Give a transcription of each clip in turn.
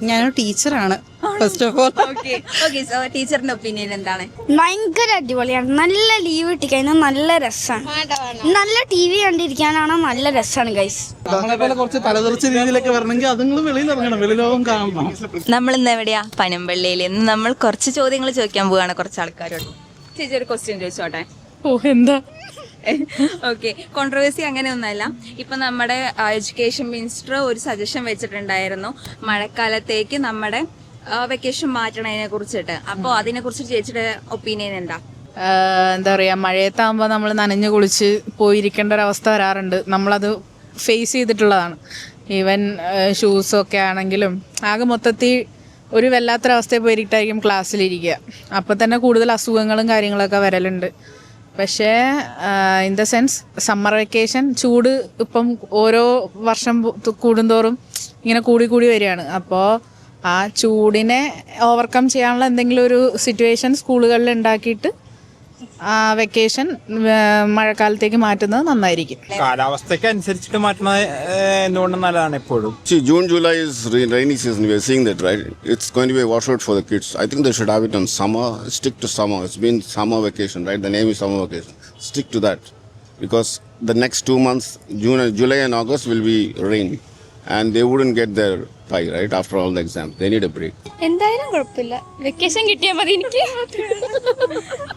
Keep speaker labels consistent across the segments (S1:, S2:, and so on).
S1: ഞാനൊരു ടീച്ചറാണ് first of all.
S2: So ടീച്ചറിന്റെ ഒപ്പീനിയൻ എന്താണ്?
S3: ഭയങ്കര അടിപൊളിയാണ്. നല്ല ലീവ് കിട്ടിക്കഴിഞ്ഞാൽ നല്ല രസമാണ്. നല്ല TV കണ്ടിരിക്കാനാണ് നല്ല രസമാണ് ഗൈസ്.
S1: നമ്മളെ പോലെ കുറച്ച് തലതെറിച്ച രീതിയിലൊക്കെ വരണമെങ്കിൽ അതുങ്ങൾ വെളിയിൽ ഇറങ്ങണം, വെളിലോകം കാണണം.
S2: നമ്മൾ ഇന്ന് എവിടെയാ? പനമ്പള്ളിയിൽ. ഇന്ന് നമ്മൾ കുറച്ച് ചോദ്യങ്ങൾ ചോദിക്കാൻ പോവാണ് കുറച്ച് ആൾക്കാരോട്. ചേച്ചി ഒരു ക്വസ്റ്റ്യൻ ചോദിച്ചോട്ടെ.
S1: എന്താ?
S2: ഓക്കെ, കോൺട്രവേഴ്സി അങ്ങനെയൊന്നുമല്ല. ഇപ്പൊ നമ്മുടെ എഡ്യൂക്കേഷൻ മിനിസ്റ്റർ ഒരു സജഷൻ വെച്ചിട്ടുണ്ടായിരുന്നു മഴക്കാലത്തേക്ക് നമ്മുടെ വെക്കേഷൻ മാറ്റണതിനെ കുറിച്ചിട്ട്. അപ്പോൾ അതിനെ കുറിച്ച് ചേച്ചിയുടെ ഒപ്പീനിയൻ എന്താ?
S4: എന്താ പറയുക, മഴയത്താകുമ്പോൾ നമ്മൾ നനഞ്ഞു കുളിച്ച് പോയിരിക്കേണ്ട ഒരവസ്ഥ വരാറുണ്ട്. നമ്മളത് ഫേസ് ചെയ്തിട്ടുള്ളതാണ്. ഈവൻ ഷൂസൊക്കെ ആണെങ്കിലും ആകെ മൊത്തത്തിൽ ഒരു വല്ലാത്തൊരവസ്ഥയിൽ പോയിരിട്ടായിരിക്കും ക്ലാസ്സിലിരിക്കുക. അപ്പോൾ തന്നെ കൂടുതൽ അസുഖങ്ങളും കാര്യങ്ങളൊക്കെ വരലുണ്ട്. പക്ഷേ in the sense summer vacation ചൂട് ഇപ്പം ഓരോ വർഷം കൂടുന്തോറും ഇങ്ങനെ കൂടി കൂടി വരികയാണ്. അപ്പോൾ ആ ചൂടിനെ ഓവർകം ചെയ്യാനുള്ള എന്തെങ്കിലും ഒരു സിറ്റുവേഷൻ സ്കൂളുകളിൽ ഉണ്ടാക്കിയിട്ട് ആ വെക്കേഷൻ മഴക്കാലത്തേക്ക് മാറ്റുന്നത് നന്നായിരിക്കും.
S5: കാലാവസ്ഥയ്ക്ക് അനുസരിച്ചിട്ട് മാറ്റുന്നത് എന്തുകൊണ്ടും നല്ലതാണ് എപ്പോഴും.
S6: See, June, July is rainy season. We are seeing that, right? It's going to be a washout for the kids. I think they should have it on summer. Stick to summer. It's been summer vacation, right? The name is summer vacation. Stick to that. Because the next 2 months, July and August will be rain. And they wouldn't get their pie, right? After all the exams. They need a break.
S3: എന്തായാലും കുഴപ്പമില്ല, vacation കിട്ടിയാൽ മതി എനിക്ക്.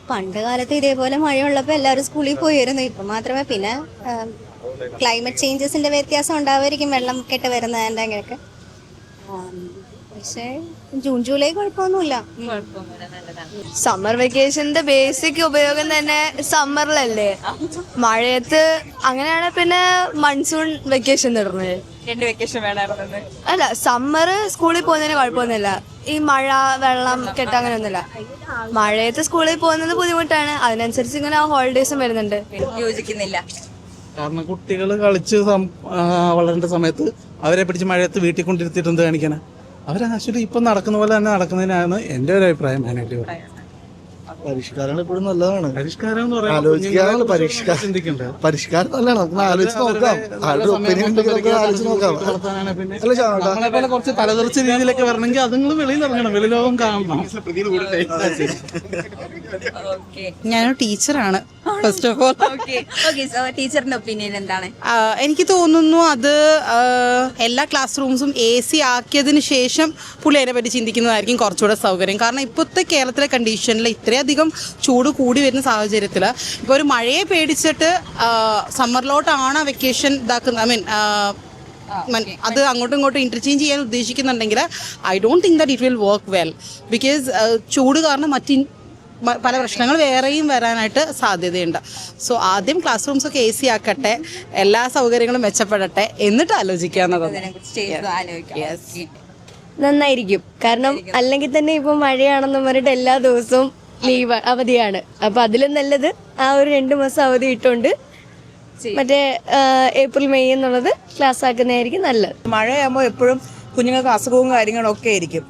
S7: പണ്ട് കാലത്ത് ഇതേപോലെ മഴയുള്ളപ്പോൾ എല്ലാവരും സ്കൂളിൽ പോയിരുന്നു. ഇപ്പം മാത്രമേ പിന്നെ ക്ലൈമറ്റ് ചേഞ്ചസിന്റെ വ്യത്യാസം ഉണ്ടാവുമായിരിക്കും, വെള്ളം കെട്ട് വരുന്നതിൻ്റെ അങ്ങനെയൊക്കെ. പക്ഷേ ജൂൺ ജൂലൈ കുഴപ്പമൊന്നുമില്ല.
S8: സമ്മർ വെക്കേഷന്റെ ബേസിക് ഉപയോഗം തന്നെ സമ്മറിലല്ലേ. മഴയത്ത് അങ്ങനെയാണ് പിന്നെ മൺസൂൺ വെക്കേഷൻ ഇടുന്നത്.
S2: 2 വെക്കേഷൻ വേണമായിരുന്നു.
S8: അല്ല, സമ്മർ സ്കൂളിൽ പോകുന്നതിന് കുഴപ്പമൊന്നുമില്ല. ഈ മഴ വെള്ളം കെട്ട അങ്ങനെയൊന്നുമില്ല. മഴയത്ത് സ്കൂളിൽ പോകുന്നത് ബുദ്ധിമുട്ടാണ്. അതിനനുസരിച്ച് ഇങ്ങനെ ഹോളിഡേയ്സും വരുന്നുണ്ട്.
S2: യോജിക്കുന്നില്ല.
S1: കാരണം കുട്ടികൾ കളിച്ച് വളരേണ്ട സമയത്ത് അവരെ പിടിച്ച് മഴയത്ത് വീട്ടിൽ കൊണ്ടിരുത്തിയിട്ട് എന്ത് കാണിക്കാനാ? അവർ ആക്ച്വലി ഇപ്പം നടക്കുന്ന പോലെ തന്നെ നടക്കുന്നതിനാണ് എൻ്റെ ഒരു അഭിപ്രായം.
S9: പരിഷ്കാരങ്ങൾ എപ്പോഴും നല്ലതാണ്.
S1: പരിഷ്കാരം എന്ന്
S9: ആലോചിക്കാനുള്ള പരിഷ്കാരം
S1: ചിന്തിക്കണ്ടേ?
S9: പരിഷ്കാരം നല്ലതാണ്. നമുക്ക് ആലോചിച്ച് നോക്കാം. ആരുടെ ഒപ്പീനിയൻ ഉണ്ടെങ്കിൽ ആലോചിച്ച് നോക്കാം.
S1: നമ്മളെ പോലെ കുറച്ച് തലതെറിച്ച രീതിയിലൊക്കെ വരണമെങ്കിൽ അതുങ്ങൾ വെളിയിൽ ഇറങ്ങണം, വെളിലോകം കാണണം. ഞാനൊരു ടീച്ചറാണ് ഫസ്റ്റ് ഓഫ് ഓൾ.
S2: സോ ടീച്ചറിന്റെ ഒപ്പീനിയൻ എന്താണ്?
S1: എനിക്ക് തോന്നുന്നു അത് എല്ലാ ക്ലാസ് റൂംസും AC ആക്കിയതിന് ശേഷം പുള്ളി അതിനെ പറ്റി ചിന്തിക്കുന്നതായിരിക്കും കുറച്ചുകൂടെ സൗകര്യം. കാരണം ഇപ്പോഴത്തെ കേരളത്തിലെ കണ്ടീഷനിൽ ഇത്രയധികം ചൂട് കൂടി വരുന്ന സാഹചര്യത്തിൽ ഇപ്പോൾ ഒരു മഴയെ പേടിച്ചിട്ട് സമ്മറിലോട്ടാണ് വെക്കേഷൻ ഇതാക്കുന്നത്. അത് അങ്ങോട്ടും ഇങ്ങോട്ടും ഇന്റർചേഞ്ച് ചെയ്യാൻ ഉദ്ദേശിക്കുന്നുണ്ടെങ്കിൽ I don't think that it will work well. Because ചൂട് കാരണം പല പ്രശ്നങ്ങൾ വേറെയും വരാനായിട്ട് സാധ്യതയുണ്ട്. സോ ആദ്യം ക്ലാസ് റൂംസ് ഒക്കെ AC ആക്കട്ടെ, എല്ലാ സൗകര്യങ്ങളും മെച്ചപ്പെടട്ടെ, എന്നിട്ട് ആലോചിക്കാവുന്നതാണ്.
S8: നന്നായിരിക്കും. കാരണം അല്ലെങ്കിൽ തന്നെ ഇപ്പൊ മഴയാണെന്ന് പറഞ്ഞിട്ട് എല്ലാ ദിവസവും ലീവ് അവധിയാണ്. അപ്പൊ അതിലും നല്ലത് ആ ഒരു 2 മാസം അവധി ഇട്ടുകൊണ്ട് മറ്റേ ഏപ്രിൽ മെയ് എന്നുള്ളത് ക്ലാസ് ആക്കുന്നതായിരിക്കും നല്ലത്.
S4: മഴയാകുമ്പോൾ എപ്പോഴും കുഞ്ഞുങ്ങൾക്ക് അസുഖവും കാര്യങ്ങളൊക്കെ ആയിരിക്കും.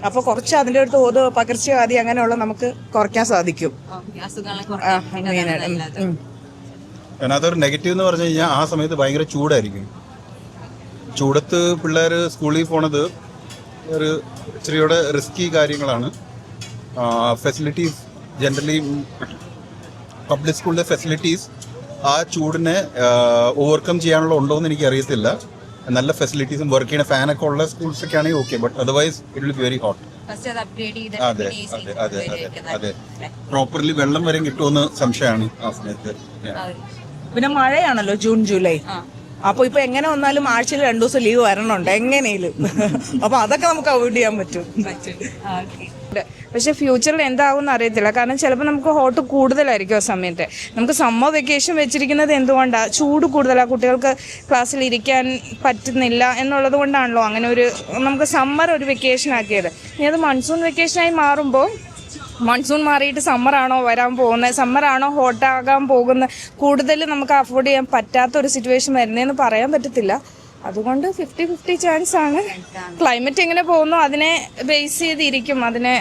S4: അപ്പോൾ കുറച്ച് അതിൻ്റെ അടുത്ത് തോത് പകർച്ചവ്യാധി അങ്ങനെയുള്ള നമുക്ക് കുറയ്ക്കാൻ സാധിക്കും.
S5: അതിനകത്തൊരു നെഗറ്റീവ് എന്ന് പറഞ്ഞു കഴിഞ്ഞാൽ ആ സമയത്ത് ഭയങ്കര ചൂടായിരിക്കും. ചൂടത്ത് പിള്ളേർ സ്കൂളിൽ പോണത് ഒരു ഇച്ചിരിയുടെ റിസ്കി കാര്യങ്ങളാണ്. ഫെസിലിറ്റീസ് ജനറലി പബ്ലിക് സ്കൂളിലെ ഫെസിലിറ്റീസ് ആ ചൂടിനെ ഓവർകം ചെയ്യാനുള്ള ഉണ്ടോ എന്ന് എനിക്ക് അറിയത്തില്ല. നല്ല ഫെസിലിറ്റീസും വർക്ക് ചെയ്യുന്ന ഫാനൊക്കെ ഉള്ള സ്കൂൾസ് ഒക്കെ ആണെങ്കിൽ okay, but otherwise it will be very hot. അതെ അതെ അതെ അതെ അതെ പ്രോപ്പർലി വെള്ളം വരെ കിട്ടുമെന്ന് സംശയമാണ് ആ സമയത്ത്.
S4: പിന്നെ മഴയാണല്ലോ ജൂൺ ജൂലൈ. അപ്പോൾ ഇപ്പൊ എങ്ങനെ വന്നാലും ആഴ്ചയിൽ 2 ദിവസം ലീവ് വരണുണ്ട് എങ്ങനെയും. അപ്പൊ അതൊക്കെ നമുക്ക് അവോയ്ഡ് ചെയ്യാൻ പറ്റും. പക്ഷെ ഫ്യൂച്ചറിൽ എന്താകുമെന്ന് അറിയത്തില്ല. കാരണം ചിലപ്പോൾ നമുക്ക് ഹോട്ട് കൂടുതലായിരിക്കും ആ സമയത്ത്. നമുക്ക് സമ്മർ വെക്കേഷൻ വെച്ചിരിക്കുന്നത് എന്തുകൊണ്ടാണ്? ചൂട് കൂടുതലാണ്, കുട്ടികൾക്ക് ക്ലാസ്സിൽ ഇരിക്കാൻ പറ്റുന്നില്ല എന്നുള്ളത് കൊണ്ടാണല്ലോ അങ്ങനെ ഒരു നമുക്ക് സമ്മർ ഒരു വെക്കേഷൻ ആക്കിയത്. ഇനി അത് മൺസൂൺ വെക്കേഷനായി മാറുമ്പോൾ മൺസൂൺ മാറിയിട്ട് സമ്മറാണോ വരാൻ പോകുന്നത്, സമ്മറാണോ ഹോട്ടാകാൻ പോകുന്നത്, കൂടുതൽ നമുക്ക് അഫോർഡ് ചെയ്യാൻ പറ്റാത്തൊരു സിറ്റുവേഷൻ വരുന്നതെന്ന് പറയാൻ പറ്റത്തില്ല. അതുകൊണ്ട് 50-50 ചാൻസ് ആണ്. ക്ലൈമറ്റ് എങ്ങനെ പോകുന്നു അതിനെ ബേസ് ചെയ്തിരിക്കും. അതിനെ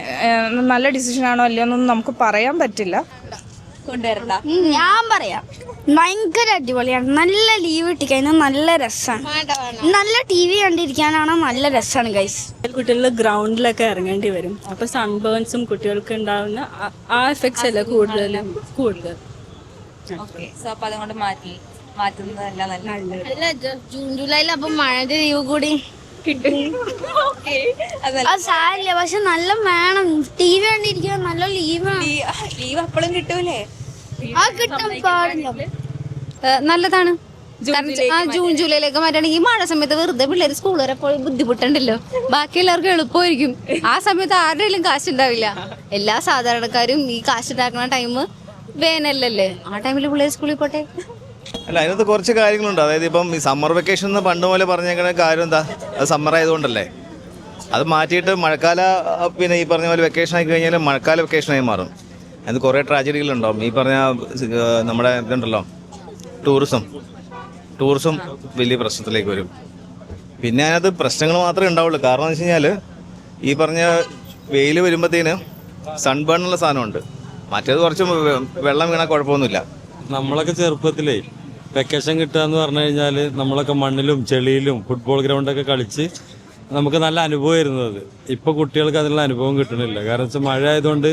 S4: നല്ല ഡിസിഷൻ ആണോ അല്ലയോ എന്നൊന്നും നമുക്ക് പറയാൻ പറ്റില്ല.
S2: കൊണ്ടുവരണ്ട.
S3: ഞാൻ പറയാം, ഭയങ്കര അടിപൊളിയാണ്. നല്ല ലീവ് കിട്ടിക്കഴിഞ്ഞാൽ നല്ല രസമാണ്. നല്ല TV കണ്ടിരിക്കാനാണ് നല്ല രസമാണ് ഗൈസ്.
S8: കുട്ടികൾ ഗ്രൗണ്ടിലൊക്കെ ഇറങ്ങേണ്ടി വരും. അപ്പൊ സൺബേൺസും കുട്ടികൾക്ക് ഉണ്ടാവുന്ന ആ എഫക്ട്സ് അല്ലേ കൂടുതൽ.
S2: ഓക്കെ, സോ അപ്പൊ അതുകൊണ്ട് മാറ്റുന്നതല്ല നല്ലത്.
S3: അല്ല, ജൂൺ ജൂലൈയിൽ അപ്പൊ മഴയുടെ ലീവ് കൂടി കിട്ടും.
S2: അതല്ല,
S3: അത് സാരില്ല, പക്ഷെ നല്ല വേണം. TV കണ്ടിരിക്കാൻ നല്ല ലീവ്
S2: ലീവ് അപ്പോഴും കിട്ടൂലേ?
S3: ആ കിട്ടാൻ പാടില്ല.
S10: നല്ലതാണ്. ജൂൺ ജൂലൈയിലേക്ക് മാറ്റുകയാണെങ്കിൽ മഴ സമയത്ത് വെറുതെ പിള്ളേർ സ്കൂൾ വരെ പോയി ബുദ്ധിമുട്ടുണ്ടല്ലോ. ബാക്കി എല്ലാവർക്കും എളുപ്പമായിരിക്കും. ആ സമയത്ത് ആരുടെയും കാശ് ഉണ്ടാവില്ല. എല്ലാ സാധാരണക്കാരും ഈ കാശ് ഉണ്ടാക്കുന്ന ടൈം വേനലല്ലേ, ആ ടൈമിൽ പിള്ളേർ സ്കൂളിൽ പോട്ടെ.
S11: അല്ല, അതിനകത്ത് കുറച്ച് കാര്യങ്ങളുണ്ട്. അതായത് ഇപ്പം ഈ സമ്മർ വെക്കേഷൻ എന്ന് പണ്ട് പോലെ പറഞ്ഞേക്കുന്ന കാര്യം എന്താ, അത് സമ്മർ ആയതുകൊണ്ടല്ലേ. അത് മാറ്റിയിട്ട് മഴക്കാല, പിന്നെ ഈ പറഞ്ഞ പോലെ വെക്കേഷൻ ആയി കഴിഞ്ഞാൽ മഴക്കാല വെക്കേഷനായി മാറും. അത് കുറേ ട്രാജഡികളുണ്ടാവും. ഈ പറഞ്ഞ നമ്മുടെ ഇതുണ്ടല്ലോ, ടൂറിസം വലിയ പ്രശ്നത്തിലേക്ക് വരും. പിന്നെ അതിനകത്ത് പ്രശ്നങ്ങൾ മാത്രമേ ഉണ്ടാവുള്ളൂ. കാരണം എന്ന് വെച്ച് കഴിഞ്ഞാൽ ഈ പറഞ്ഞ വെയിൽ വരുമ്പോഴത്തേന് സൺബേൺ ഉള്ള സാധനമുണ്ട്. മറ്റേത് കുറച്ച് വെള്ളം വീണാൽ കുഴപ്പമൊന്നുമില്ല.
S12: നമ്മളൊക്കെ ചെറുപ്പത്തിലേ വെക്കേഷൻ കിട്ടുക എന്ന് പറഞ്ഞു കഴിഞ്ഞാൽ നമ്മളൊക്കെ മണ്ണിലും ചെളിയിലും ഫുട്ബോൾ ഗ്രൗണ്ടൊക്കെ കളിച്ച് നമുക്ക് നല്ല അനുഭവമായിരുന്നു അത്. ഇപ്പോൾ കുട്ടികൾക്ക് അതിനുള്ള അനുഭവം കിട്ടണില്ല. കാരണം വെച്ചാൽ മഴ ആയതുകൊണ്ട്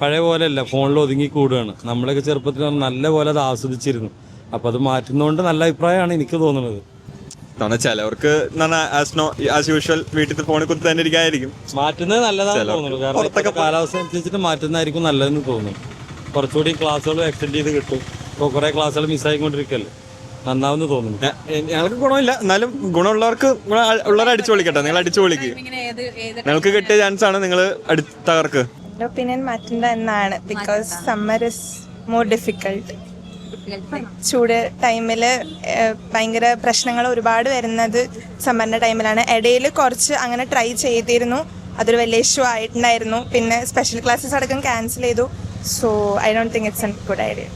S12: പഴയ പോലെയല്ല, ഫോണിൽ ഒതുങ്ങി കൂടുകയാണ്. നമ്മളൊക്കെ ചെറുപ്പത്തിൽ നല്ല പോലെ അത് ആസ്വദിച്ചിരുന്നു. അപ്പോൾ അത് മാറ്റുന്നതുകൊണ്ട് നല്ല അഭിപ്രായമാണ് എനിക്ക് തോന്നുന്നത്.
S11: ചിലവർക്ക് ആസ് യൂഷ്വൽ വീട്ടിൽ ഫോണിൽ കുത്തി തന്നെ ഇരിക്കായിരിക്കും.
S12: മാറ്റുന്നത് നല്ലതാണെന്ന് തോന്നുന്നു. കാരണം കാലാവസ്ഥ അനുസരിച്ചിട്ട് മാറ്റുന്നതായിരിക്കും നല്ലതെന്ന് തോന്നുന്നു. കുറച്ചുകൂടി ക്ലാസ്സുകൾ എക്സ്റ്റെൻഡ് ചെയ്ത് കിട്ടും. ഇപ്പോൾ കുറേ ക്ലാസ്സുകൾ മിസ്സായിക്കൊണ്ടിരിക്കല്ലേ, നന്നാവെന്ന് തോന്നുന്നു.
S11: ഞങ്ങൾക്ക് ഗുണമില്ല, എന്നാലും ഗുണമുള്ളവർക്ക് ഉള്ളവരെ അടിച്ചു പൊളിക്കട്ടെ. നിങ്ങൾ അടിച്ചു പൊളിക്കുക. നിങ്ങൾക്ക് കിട്ടിയ ചാൻസ് ആണ്, നിങ്ങൾ തകർക്ക്.
S13: ഒപ്പീനിയൻ മാറ്റേണ്ട എന്നാണ്. Because summer is more difficult. ചൂട് ടൈമിൽ ഭയങ്കര പ്രശ്നങ്ങൾ ഒരുപാട് വരുന്നത് സമ്മറിൻ്റെ ടൈമിലാണ്. ഇടയിൽ കുറച്ച് അങ്ങനെ ട്രൈ ചെയ്തിരുന്നു, അതൊരു വലിയ ഇഷ്യൂ ആയിട്ടുണ്ടായിരുന്നു. പിന്നെ സ്പെഷ്യൽ ക്ലാസ്സസ് അടക്കം ക്യാൻസൽ ചെയ്തു. So I don't think it's A good idea.